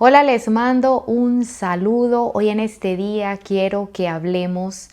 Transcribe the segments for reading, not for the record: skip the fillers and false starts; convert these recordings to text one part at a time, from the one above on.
Hola, les mando un saludo. Hoy en este día quiero que hablemos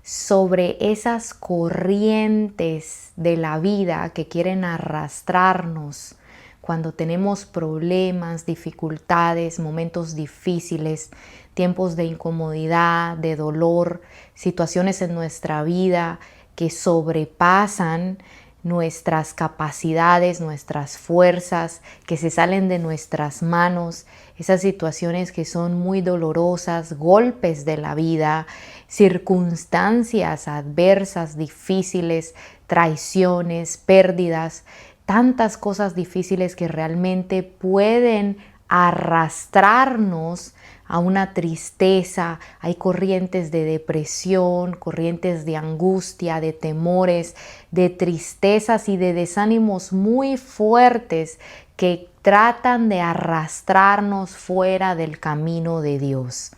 sobre esas corrientes de la vida que quieren arrastrarnos cuando tenemos problemas, dificultades, momentos difíciles, tiempos de incomodidad, de dolor, situaciones en nuestra vida que sobrepasan nuestras capacidades, nuestras fuerzas, que se salen de nuestras manos, esas situaciones que son muy dolorosas, golpes de la vida, circunstancias adversas, difíciles, traiciones, pérdidas, tantas cosas difíciles que realmente pueden arrastrarnos a una tristeza. Hay corrientes de depresión, corrientes de angustia, de temores, de tristezas y de desánimos muy fuertes que tratan de arrastrarnos fuera del camino de Dios.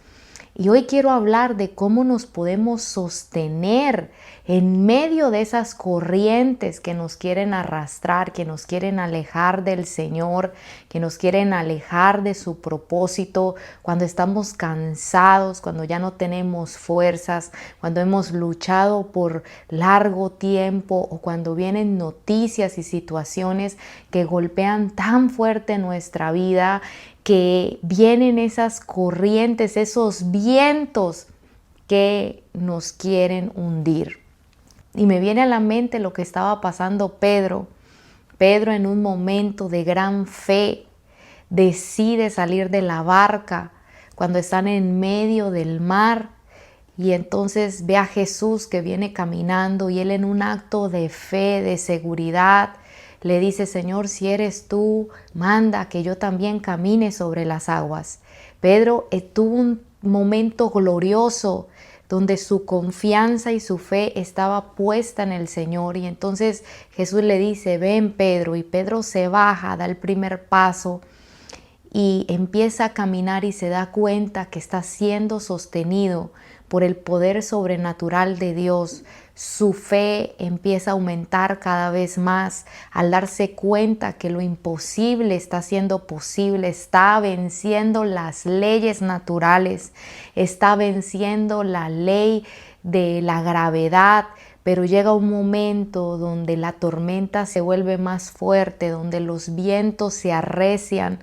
Y hoy quiero hablar de cómo nos podemos sostener en medio de esas corrientes que nos quieren arrastrar, que nos quieren alejar del Señor, que nos quieren alejar de su propósito, cuando estamos cansados, cuando ya no tenemos fuerzas, cuando hemos luchado por largo tiempo o cuando vienen noticias y situaciones que golpean tan fuerte nuestra vida, que vienen esas corrientes, esos vientos que nos quieren hundir. Y me viene a la mente lo que estaba pasando Pedro. Pedro, en un momento de gran fe, decide salir de la barca cuando están en medio del mar, y entonces ve a Jesús que viene caminando, y él, en un acto de fe, de seguridad, le dice: Señor, si eres tú, manda que yo también camine sobre las aguas. Pedro tuvo un momento glorioso donde su confianza y su fe estaba puesta en el Señor, y entonces Jesús le dice: ven, Pedro, y Pedro se baja, da el primer paso y empieza a caminar, y se da cuenta que está siendo sostenido por el poder sobrenatural de Dios. Su fe empieza a aumentar cada vez más al darse cuenta que lo imposible está siendo posible, está venciendo las leyes naturales, está venciendo la ley de la gravedad. Pero llega un momento donde la tormenta se vuelve más fuerte, donde los vientos se arrecian,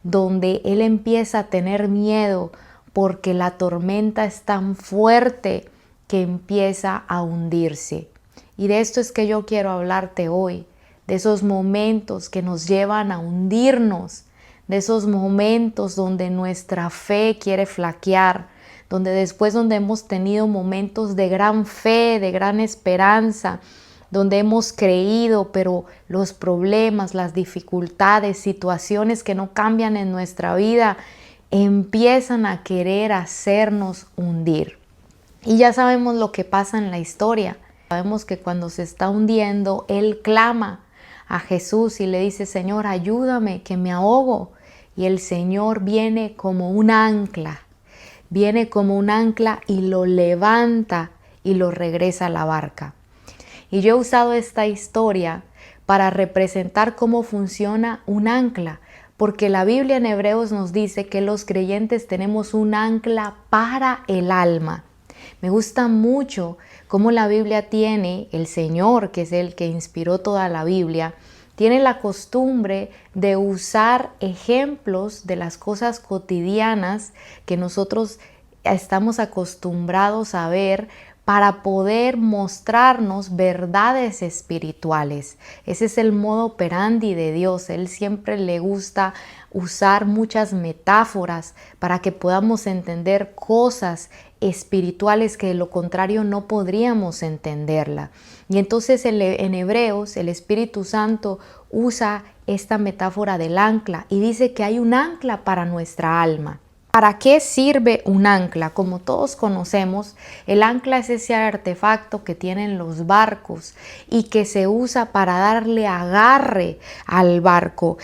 donde él empieza a tener miedo porque la tormenta es tan fuerte que empieza a hundirse. Y de esto es que yo quiero hablarte hoy, de esos momentos que nos llevan a hundirnos, de esos momentos donde nuestra fe quiere flaquear, donde hemos tenido momentos de gran fe, de gran esperanza, donde hemos creído, pero los problemas, las dificultades, situaciones que no cambian en nuestra vida, empiezan a querer hacernos hundir. Y ya sabemos lo que pasa en la historia. Sabemos que cuando se está hundiendo, él clama a Jesús y le dice: Señor, ayúdame, que me ahogo. Y el Señor viene como un ancla y lo levanta y lo regresa a la barca. Y yo he usado esta historia para representar cómo funciona un ancla, porque la Biblia en Hebreos nos dice que los creyentes tenemos un ancla para el alma. Me gusta mucho cómo la Biblia tiene, el Señor, que es el que inspiró toda la Biblia, tiene la costumbre de usar ejemplos de las cosas cotidianas que nosotros estamos acostumbrados a ver, para poder mostrarnos verdades espirituales. Ese es el modo operandi de Dios. Él siempre le gusta usar muchas metáforas para que podamos entender cosas espirituales que de lo contrario no podríamos entenderla. Y entonces en Hebreos el Espíritu Santo usa esta metáfora del ancla y dice que hay un ancla para nuestra alma. ¿Para qué sirve un ancla? Como todos conocemos, el ancla es ese artefacto que tienen los barcos y que se usa para darle agarre al barco.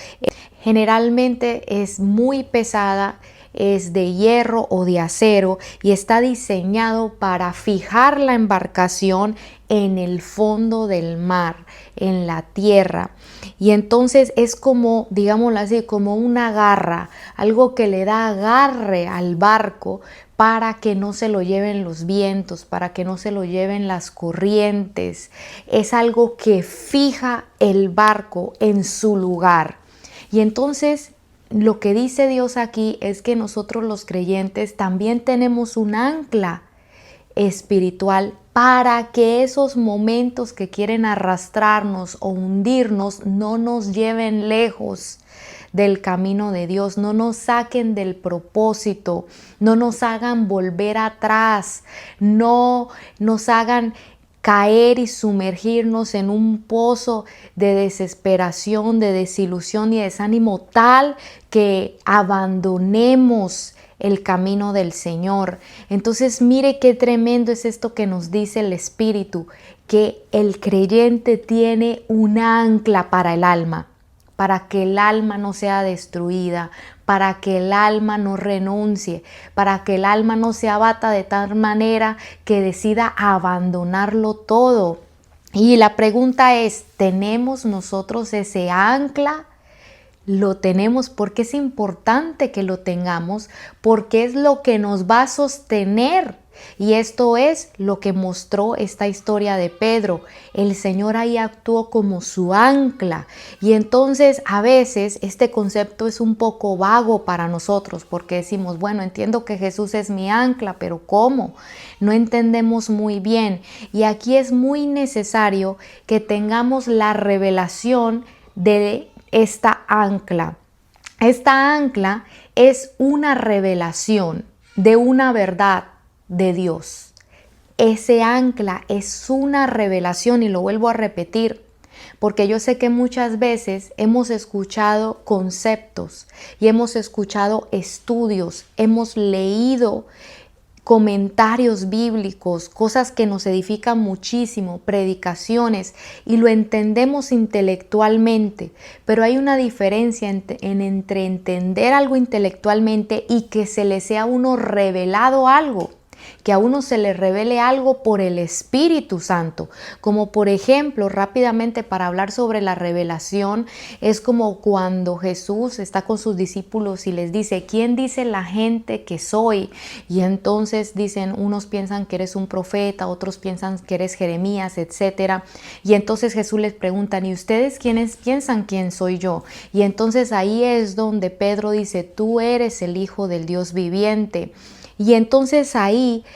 Generalmente es muy pesada, es de hierro o de acero y está diseñado para fijar la embarcación en el fondo del mar, en la tierra. Y entonces es como, digámoslo así, como una garra, algo que le da agarre al barco para que no se lo lleven los vientos, para que no se lo lleven las corrientes. Es algo que fija el barco en su lugar. Y entonces lo que dice Dios aquí es que nosotros los creyentes también tenemos un ancla espiritual para que esos momentos que quieren arrastrarnos o hundirnos no nos lleven lejos del camino de Dios, no nos saquen del propósito, no nos hagan volver atrás, no nos hagan caer y sumergirnos en un pozo de desesperación, de desilusión y desánimo tal que abandonemos el camino del Señor. Entonces mire qué tremendo es esto que nos dice el Espíritu, que el creyente tiene un ancla para el alma, para que el alma no sea destruida, para que el alma no renuncie, para que el alma no se abata de tal manera que decida abandonarlo todo. Y la pregunta es, ¿tenemos nosotros ese ancla? Lo tenemos porque es importante que lo tengamos, porque es lo que nos va a sostener. Y esto es lo que mostró esta historia de Pedro. El Señor ahí actuó como su ancla. Y entonces a veces este concepto es un poco vago para nosotros porque decimos, bueno, entiendo que Jesús es mi ancla, pero ¿cómo? No entendemos muy bien. Y aquí es muy necesario que tengamos la revelación de esta ancla. Esta ancla es una revelación de una verdad de Dios. Ese ancla es una revelación y lo vuelvo a repetir porque yo sé que muchas veces hemos escuchado conceptos y hemos escuchado estudios, hemos leído comentarios bíblicos, cosas que nos edifican muchísimo, predicaciones, y lo entendemos intelectualmente, pero hay una diferencia entre entender algo intelectualmente y que se le sea a uno revelado algo, que a uno se le revele algo por el Espíritu Santo. Como por ejemplo, rápidamente para hablar sobre la revelación, es como cuando Jesús está con sus discípulos y les dice, ¿quién dice la gente que soy? Y entonces dicen, unos piensan que eres un profeta, otros piensan que eres Jeremías, etc. Y entonces Jesús les pregunta, ¿y ustedes quiénes piensan quién soy yo? Y entonces ahí es donde Pedro dice, tú eres el Hijo del Dios viviente. Y entonces ahí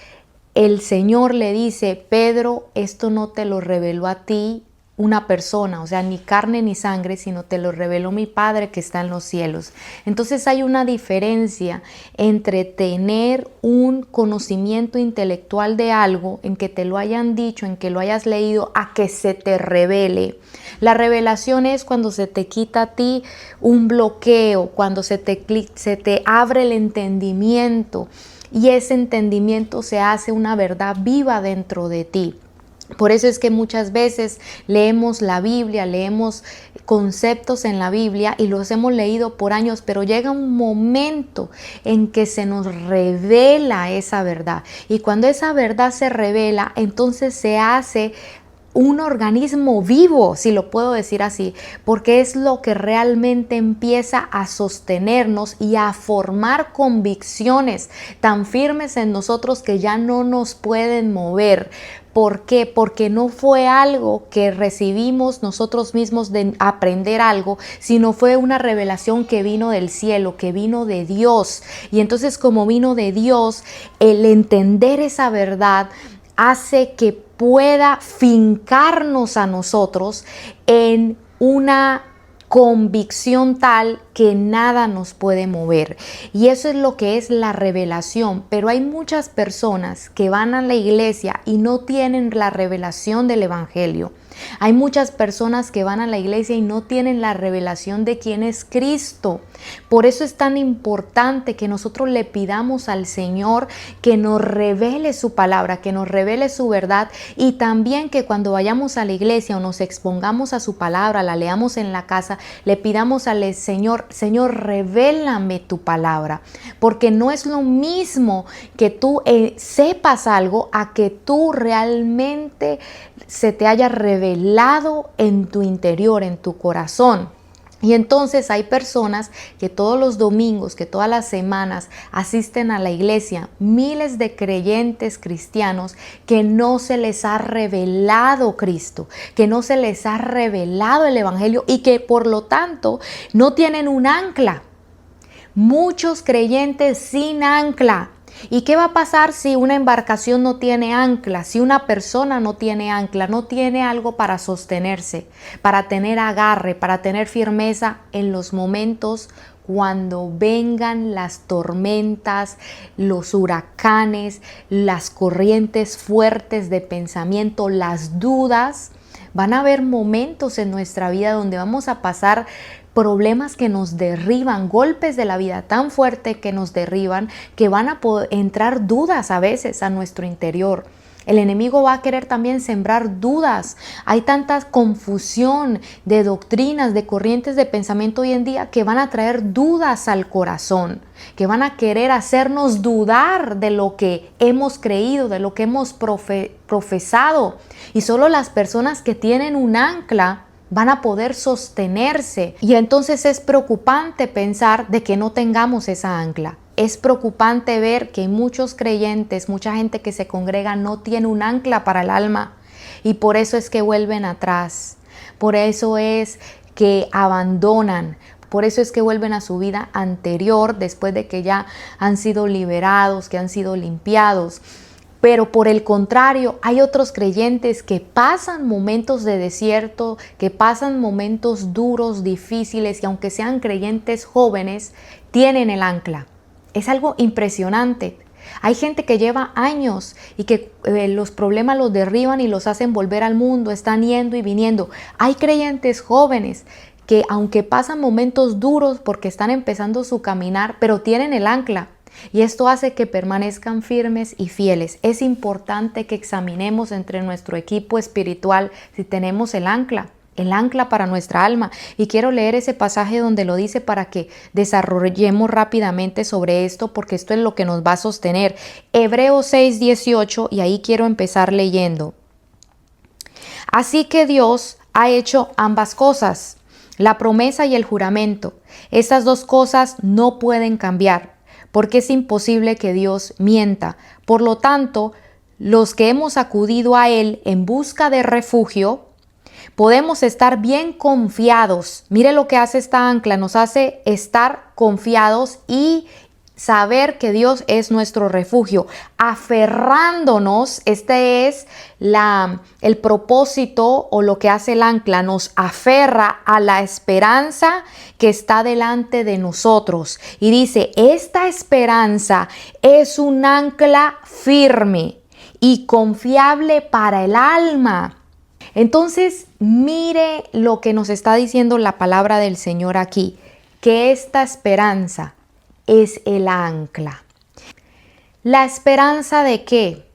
el Señor le dice, Pedro, esto no te lo reveló a ti una persona, o sea, ni carne ni sangre, sino te lo reveló mi Padre que está en los cielos. Entonces hay una diferencia entre tener un conocimiento intelectual de algo, en que te lo hayan dicho, en que lo hayas leído, a que se te revele. La revelación es cuando se te quita a ti un bloqueo, cuando se te abre el entendimiento. Y ese entendimiento se hace una verdad viva dentro de ti. Por eso es que muchas veces leemos la Biblia, leemos conceptos en la Biblia y los hemos leído por años, pero llega un momento en que se nos revela esa verdad. Y cuando esa verdad se revela, entonces se hace un organismo vivo, si lo puedo decir así, porque es lo que realmente empieza a sostenernos y a formar convicciones tan firmes en nosotros que ya no nos pueden mover. ¿Por qué? Porque no fue algo que recibimos nosotros mismos de aprender algo, sino fue una revelación que vino del cielo, que vino de Dios. Y entonces, como vino de Dios, el entender esa verdad hace que pueda fincarnos a nosotros en una convicción tal que nada nos puede mover. Y eso es lo que es la revelación. Pero hay muchas personas que van a la iglesia y no tienen la revelación del Evangelio. Hay muchas personas que van a la iglesia y no tienen la revelación de quién es Cristo. Por eso es tan importante que nosotros le pidamos al Señor que nos revele su palabra, que nos revele su verdad, y también que cuando vayamos a la iglesia o nos expongamos a su palabra, la leamos en la casa, le pidamos al Señor, Señor, revélame tu palabra, porque no es lo mismo que tú sepas algo a que tú realmente se te haya revelado en tu interior, en tu corazón. Y entonces hay personas que todos los domingos, que todas las semanas asisten a la iglesia, miles de creyentes cristianos que no se les ha revelado Cristo, que no se les ha revelado el Evangelio y que por lo tanto no tienen un ancla. Muchos creyentes sin ancla. ¿Y qué va a pasar si una embarcación no tiene ancla? Si una persona no tiene ancla, no tiene algo para sostenerse, para tener agarre, para tener firmeza en los momentos cuando vengan las tormentas, los huracanes, las corrientes fuertes de pensamiento, las dudas. Van a haber momentos en nuestra vida donde vamos a pasar problemas que nos derriban, golpes de la vida tan fuerte que nos derriban, que van a entrar dudas a veces a nuestro interior. El enemigo va a querer también sembrar dudas. Hay tanta confusión de doctrinas, de corrientes de pensamiento hoy en día que van a traer dudas al corazón, que van a querer hacernos dudar de lo que hemos creído, de lo que hemos profesado. Y solo las personas que tienen un ancla van a poder sostenerse. Y entonces es preocupante pensar de que no tengamos esa ancla. Es preocupante ver que muchos creyentes, mucha gente que se congrega no tiene un ancla para el alma. Y por eso es que vuelven atrás. Por eso es que abandonan. Por eso es que vuelven a su vida anterior después de que ya han sido liberados, que han sido limpiados. Pero por el contrario, hay otros creyentes que pasan momentos de desierto, que pasan momentos duros, difíciles, y aunque sean creyentes jóvenes, tienen el ancla. Es algo impresionante. Hay gente que lleva años y que los problemas los derriban y los hacen volver al mundo, están yendo y viniendo. Hay creyentes jóvenes que aunque pasan momentos duros porque están empezando su caminar, pero tienen el ancla. Y esto hace que permanezcan firmes y fieles. Es importante que examinemos entre nuestro equipo espiritual si tenemos el ancla para nuestra alma. Y quiero leer ese pasaje donde lo dice para que desarrollemos rápidamente sobre esto, porque esto es lo que nos va a sostener. Hebreos 6:18, y ahí quiero empezar leyendo. Así que Dios ha hecho ambas cosas, la promesa y el juramento. Estas dos cosas no pueden cambiar, porque es imposible que Dios mienta. Por lo tanto, los que hemos acudido a Él en busca de refugio, podemos estar bien confiados. Mire lo que hace esta ancla, nos hace estar confiados y saber que Dios es nuestro refugio, aferrándonos. Este es el propósito, o lo que hace el ancla, nos aferra a la esperanza que está delante de nosotros. Y dice, esta esperanza es un ancla firme y confiable para el alma. Entonces, mire lo que nos está diciendo la palabra del Señor aquí, que esta esperanza es el ancla. ¿La esperanza de qué?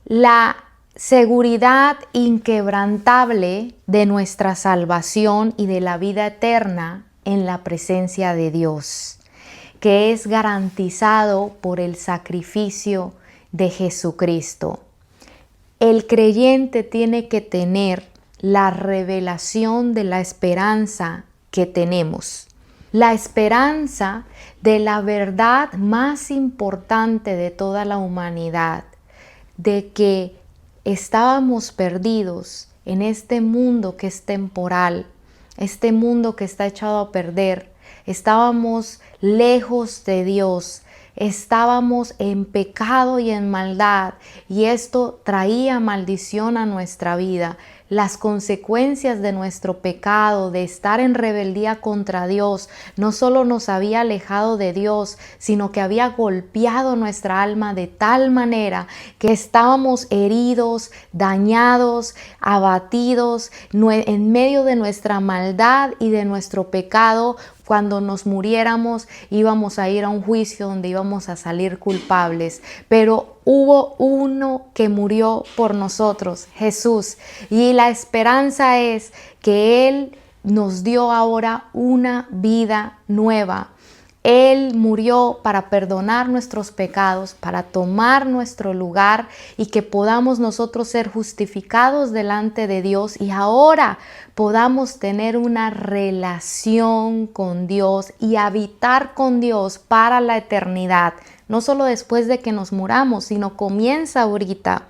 La seguridad inquebrantable de nuestra salvación y de la vida eterna en la presencia de Dios, que es garantizado por el sacrificio de Jesucristo. El creyente tiene que tener la revelación de la esperanza que tenemos. La esperanza de la verdad más importante de toda la humanidad, de que estábamos perdidos en este mundo que es temporal, este mundo que está echado a perder. Estábamos lejos de Dios, estábamos en pecado y en maldad, y esto traía maldición a nuestra vida. Las consecuencias de nuestro pecado, de estar en rebeldía contra Dios, no solo nos había alejado de Dios, sino que había golpeado nuestra alma de tal manera que estábamos heridos, dañados, abatidos, en medio de nuestra maldad y de nuestro pecado. Cuando nos muriéramos íbamos a ir a un juicio donde íbamos a salir culpables, pero hubo uno que murió por nosotros, Jesús, y la esperanza es que Él nos dio ahora una vida nueva. Él murió para perdonar nuestros pecados, para tomar nuestro lugar y que podamos nosotros ser justificados delante de Dios y ahora podamos tener una relación con Dios y habitar con Dios para la eternidad. No solo después de que nos muramos, sino comienza ahorita.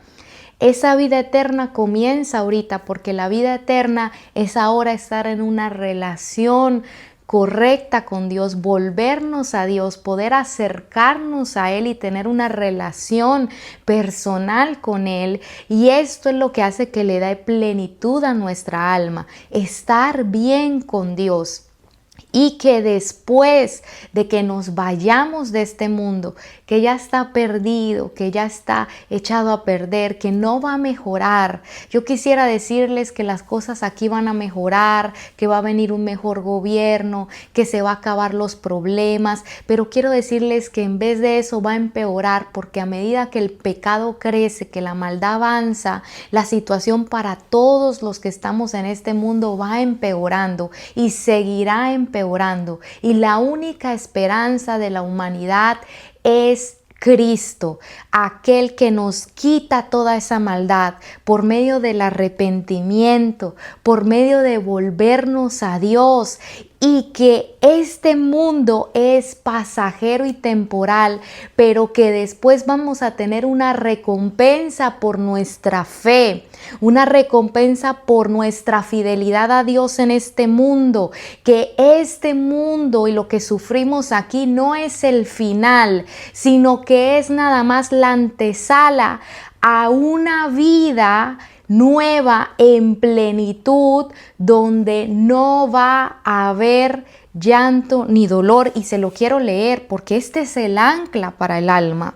Esa vida eterna comienza ahorita porque la vida eterna es ahora estar en una relación correcta con Dios, volvernos a Dios, poder acercarnos a Él y tener una relación personal con Él. Y esto es lo que hace que le dé plenitud a nuestra alma, estar bien con Dios. Y que después de que nos vayamos de este mundo, que ya está perdido, que ya está echado a perder, que no va a mejorar. Yo quisiera decirles que las cosas aquí van a mejorar, que va a venir un mejor gobierno, que se va a acabar los problemas, pero quiero decirles que en vez de eso va a empeorar, porque a medida que el pecado crece, que la maldad avanza, la situación para todos los que estamos en este mundo va empeorando y seguirá empeorando. Y la única esperanza de la humanidad es Cristo, aquel que nos quita toda esa maldad por medio del arrepentimiento, por medio de volvernos a Dios, y que este mundo es pasajero y temporal, pero que después vamos a tener una recompensa por nuestra fe, una recompensa por nuestra fidelidad a Dios en este mundo, que este mundo y lo que sufrimos aquí no es el final, sino que es nada más la antesala a una vida nueva en plenitud, donde no va a haber llanto ni dolor. Y se lo quiero leer porque este es el ancla para el alma.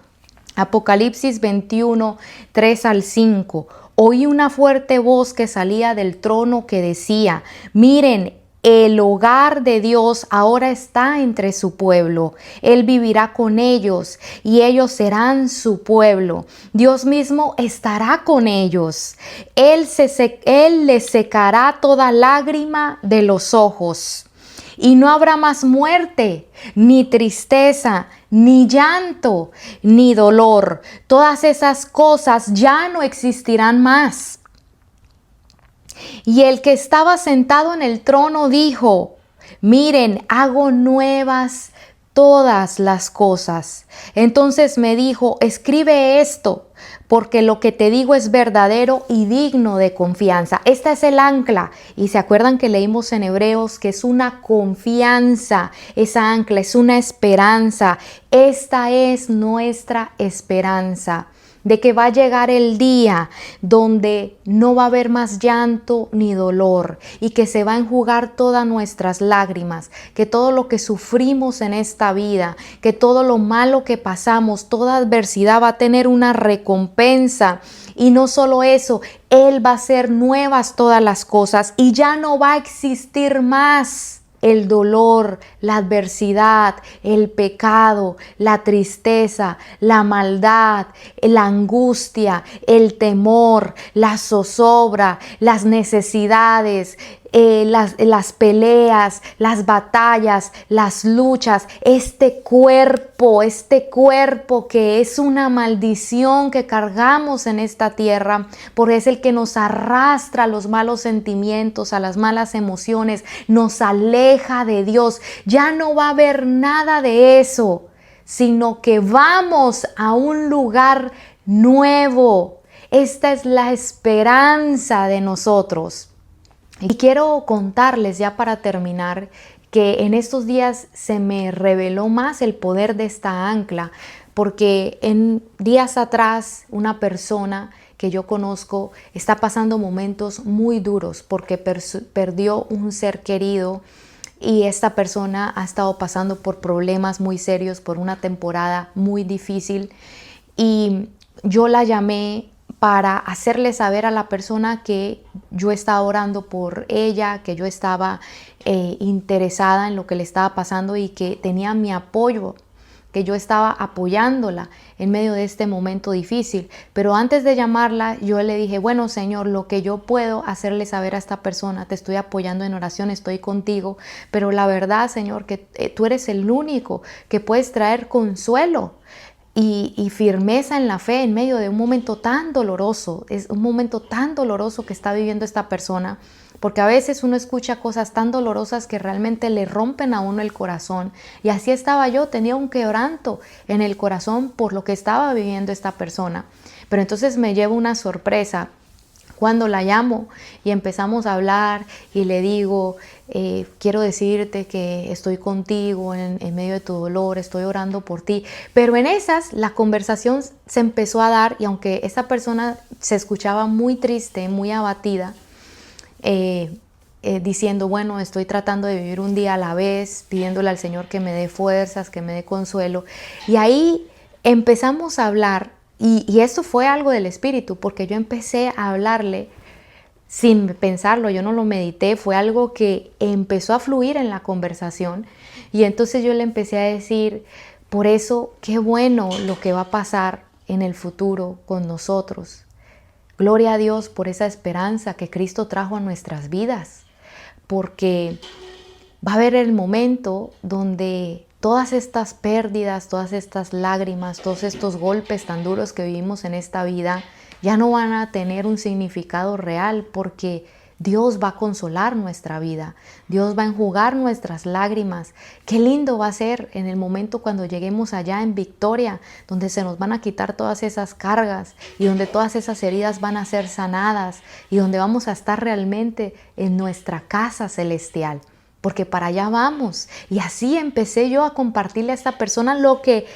Apocalipsis 21, 3 al 5. Oí una fuerte voz que salía del trono que decía: miren, el hogar de Dios ahora está entre su pueblo. Él vivirá con ellos y ellos serán su pueblo. Dios mismo estará con ellos. Él les secará toda lágrima de los ojos. Y no habrá más muerte, ni tristeza, ni llanto, ni dolor. Todas esas cosas ya no existirán más. Y el que estaba sentado en el trono dijo: miren, hago nuevas todas las cosas. Entonces me dijo: escribe esto, porque lo que te digo es verdadero y digno de confianza. Esta es el ancla. Y se acuerdan que leímos en Hebreos que es una confianza. Esa ancla es una esperanza. Esta es nuestra esperanza, de que va a llegar el día donde no va a haber más llanto ni dolor y que se va a enjugar todas nuestras lágrimas, que todo lo que sufrimos en esta vida, que todo lo malo que pasamos, toda adversidad va a tener una recompensa. Y no solo eso, Él va a hacer nuevas todas las cosas y ya no va a existir más el dolor, la adversidad, el pecado, la tristeza, la maldad, la angustia, el temor, la zozobra, las necesidades, las peleas, las batallas, las luchas, este cuerpo que es una maldición que cargamos en esta tierra, porque es el que nos arrastra a los malos sentimientos, a las malas emociones, nos aleja de Dios. Ya no va a haber nada de eso, sino que vamos a un lugar nuevo. Esta es la esperanza de nosotros. Y quiero contarles ya para terminar que en estos días se me reveló más el poder de esta ancla, porque en días atrás una persona que yo conozco está pasando momentos muy duros porque perdió un ser querido, y esta persona ha estado pasando por problemas muy serios, por una temporada muy difícil, y yo la llamé para hacerle saber a la persona que yo estaba orando por ella, que yo estaba interesada en lo que le estaba pasando y que tenía mi apoyo, que yo estaba apoyándola en medio de este momento difícil. Pero antes de llamarla, yo le dije, bueno, Señor, lo que yo puedo hacerle saber a esta persona, te estoy apoyando en oración, estoy contigo, pero la verdad, Señor, que tú eres el único que puedes traer consuelo y firmeza en la fe en medio de un momento tan doloroso. Es un momento tan doloroso que está viviendo esta persona, porque a veces uno escucha cosas tan dolorosas que realmente le rompen a uno el corazón. Y así estaba yo, tenía un quebranto en el corazón por lo que estaba viviendo esta persona. Pero entonces me llevo una sorpresa cuando la llamo y empezamos a hablar y le digo, quiero decirte que estoy contigo en medio de tu dolor, estoy orando por ti. Pero en esas la conversación se empezó a dar, y aunque esta persona se escuchaba muy triste, muy abatida, diciendo, bueno, estoy tratando de vivir un día a la vez, pidiéndole al Señor que me dé fuerzas, que me dé consuelo. Y ahí empezamos a hablar, y esto fue algo del Espíritu, porque yo empecé a hablarle sin pensarlo, yo no lo medité, fue algo que empezó a fluir en la conversación. Y entonces yo le empecé a decir, por eso, qué bueno lo que va a pasar en el futuro con nosotros. Gloria a Dios por esa esperanza que Cristo trajo a nuestras vidas, porque va a haber el momento donde todas estas pérdidas, todas estas lágrimas, todos estos golpes tan duros que vivimos en esta vida ya no van a tener un significado real, porque Dios va a consolar nuestra vida, Dios va a enjugar nuestras lágrimas. Qué lindo va a ser en el momento cuando lleguemos allá en victoria, donde se nos van a quitar todas esas cargas y donde todas esas heridas van a ser sanadas y donde vamos a estar realmente en nuestra casa celestial, porque para allá vamos. Y así empecé yo a compartirle a esta persona lo que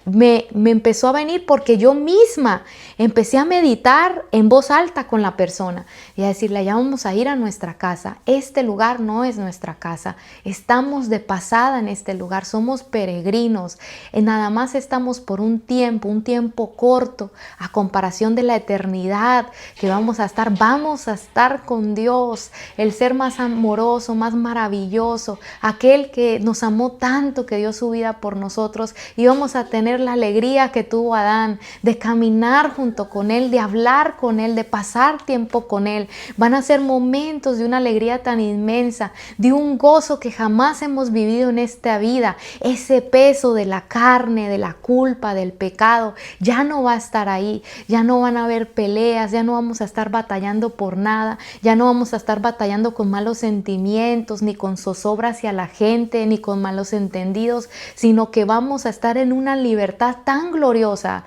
me empezó a venir, porque yo misma empecé a meditar en voz alta con la persona y a decirle, ya vamos a ir a nuestra casa, este lugar no es nuestra casa, estamos de pasada en este lugar, somos peregrinos, nada más estamos por un tiempo corto a comparación de la eternidad que vamos a estar con Dios, el ser más amoroso, más maravilloso, aquel que nos amó tanto, que dio su vida por nosotros, y vamos a tener la alegría que tuvo Adán de caminar junto con él, de hablar con él, de pasar tiempo con él. Van a ser momentos de una alegría tan inmensa, de un gozo que jamás hemos vivido en esta vida. Ese peso de la carne, de la culpa, del pecado, ya no va a estar ahí. Ya no van a haber peleas, ya no vamos a estar batallando por nada, ya no vamos a estar batallando con malos sentimientos, ni con zozobra hacia la gente, ni con malos entendidos, sino que vamos a estar en una libertad tan gloriosa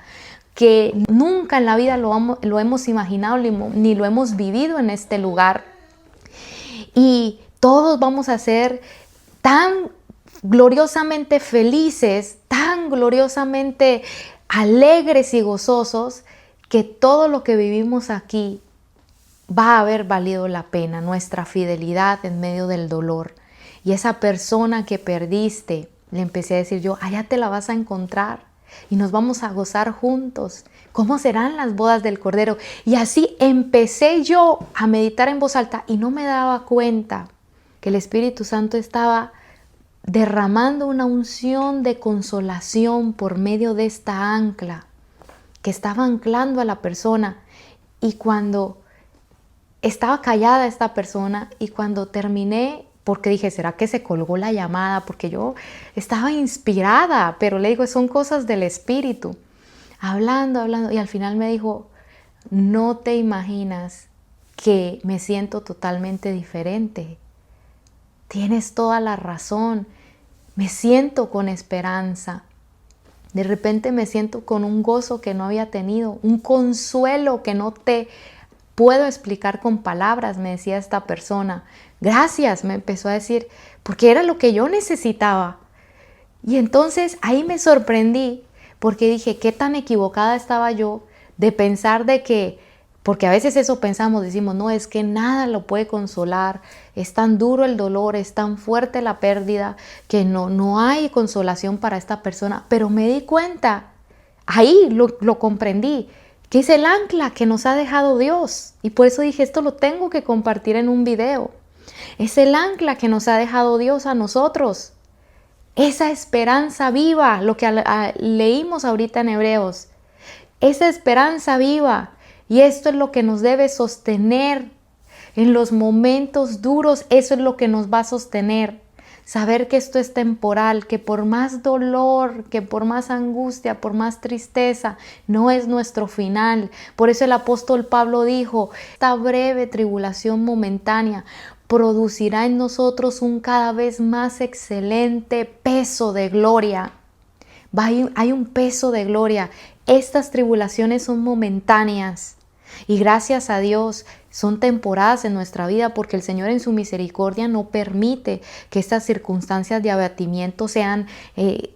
que nunca en la vida lo hemos imaginado ni lo hemos vivido en este lugar. Y todos vamos a ser tan gloriosamente felices, tan gloriosamente alegres y gozosos, que todo lo que vivimos aquí va a haber valido la pena, nuestra fidelidad en medio del dolor. Y esa persona que perdiste, le empecé a decir yo, allá te la vas a encontrar y nos vamos a gozar juntos. ¿Cómo serán las bodas del Cordero? Y así empecé yo a meditar en voz alta y no me daba cuenta que el Espíritu Santo estaba derramando una unción de consolación por medio de esta ancla que estaba anclando a la persona. Y cuando estaba callada esta persona, y cuando terminé, porque dije, ¿será que se colgó la llamada? Porque yo estaba inspirada, pero le digo, son cosas del Espíritu. Hablando, y al final me dijo, no te imaginas que me siento totalmente diferente. Tienes toda la razón, me siento con esperanza. De repente me siento con un gozo que no había tenido, un consuelo que no te puedo explicar con palabras, me decía esta persona. Gracias, me empezó a decir, porque era lo que yo necesitaba. Y entonces ahí me sorprendí, porque dije, qué tan equivocada estaba yo de pensar de que, porque a veces eso pensamos, decimos, no, es que nada lo puede consolar, es tan duro el dolor, es tan fuerte la pérdida, que no hay consolación para esta persona. Pero me di cuenta, ahí lo comprendí, que es el ancla que nos ha dejado Dios. Y por eso dije, esto lo tengo que compartir en un video. Es el ancla que nos ha dejado Dios a nosotros. Esa esperanza viva, lo que leímos ahorita en Hebreos. Esa esperanza viva. Y esto es lo que nos debe sostener en los momentos duros. Eso es lo que nos va a sostener. Saber que esto es temporal, que por más dolor, que por más angustia, por más tristeza, no es nuestro final. Por eso el apóstol Pablo dijo, esta breve tribulación momentánea producirá en nosotros un cada vez más excelente peso de gloria. Hay un peso de gloria. Estas tribulaciones son momentáneas y gracias a Dios son temporadas en nuestra vida, porque el Señor en su misericordia no permite que estas circunstancias de abatimiento sean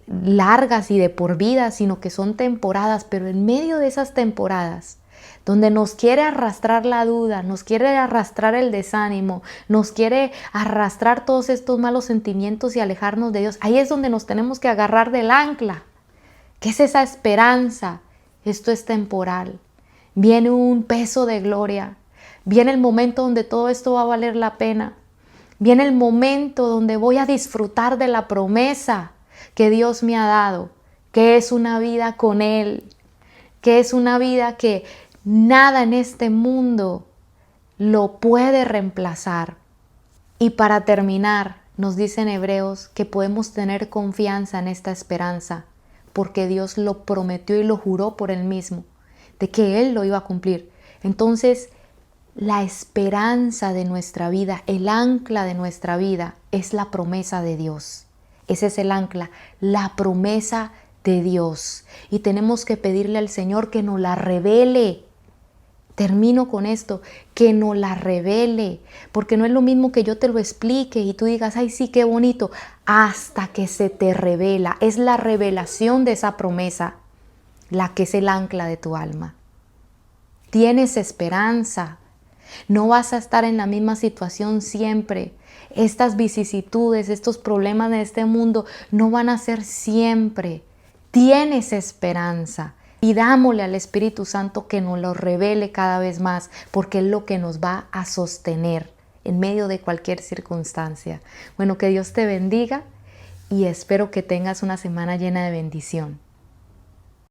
largas y de por vida, sino que son temporadas. Pero en medio de esas temporadas, donde nos quiere arrastrar la duda, nos quiere arrastrar el desánimo, nos quiere arrastrar todos estos malos sentimientos y alejarnos de Dios, ahí es donde nos tenemos que agarrar del ancla, que es esa esperanza. Esto es temporal. Viene un peso de gloria. Viene el momento donde todo esto va a valer la pena. Viene el momento donde voy a disfrutar de la promesa que Dios me ha dado, que es una vida con Él, que es una vida que nada en este mundo lo puede reemplazar. Y para terminar, nos dicen Hebreos que podemos tener confianza en esta esperanza, porque Dios lo prometió y lo juró por Él mismo, de que Él lo iba a cumplir. Entonces, la esperanza de nuestra vida, el ancla de nuestra vida, es la promesa de Dios. Ese es el ancla, la promesa de Dios. Y tenemos que pedirle al Señor que nos la revele. Termino con esto, que nos la revele, porque no es lo mismo que yo te lo explique y tú digas, ay sí, qué bonito, hasta que se te revela. Es la revelación de esa promesa la que es el ancla de tu alma. Tienes esperanza, no vas a estar en la misma situación siempre. Estas vicisitudes, estos problemas de este mundo no van a ser siempre. Tienes esperanza. Pidámosle al Espíritu Santo que nos lo revele cada vez más, porque es lo que nos va a sostener en medio de cualquier circunstancia. Bueno, que Dios te bendiga y espero que tengas una semana llena de bendición.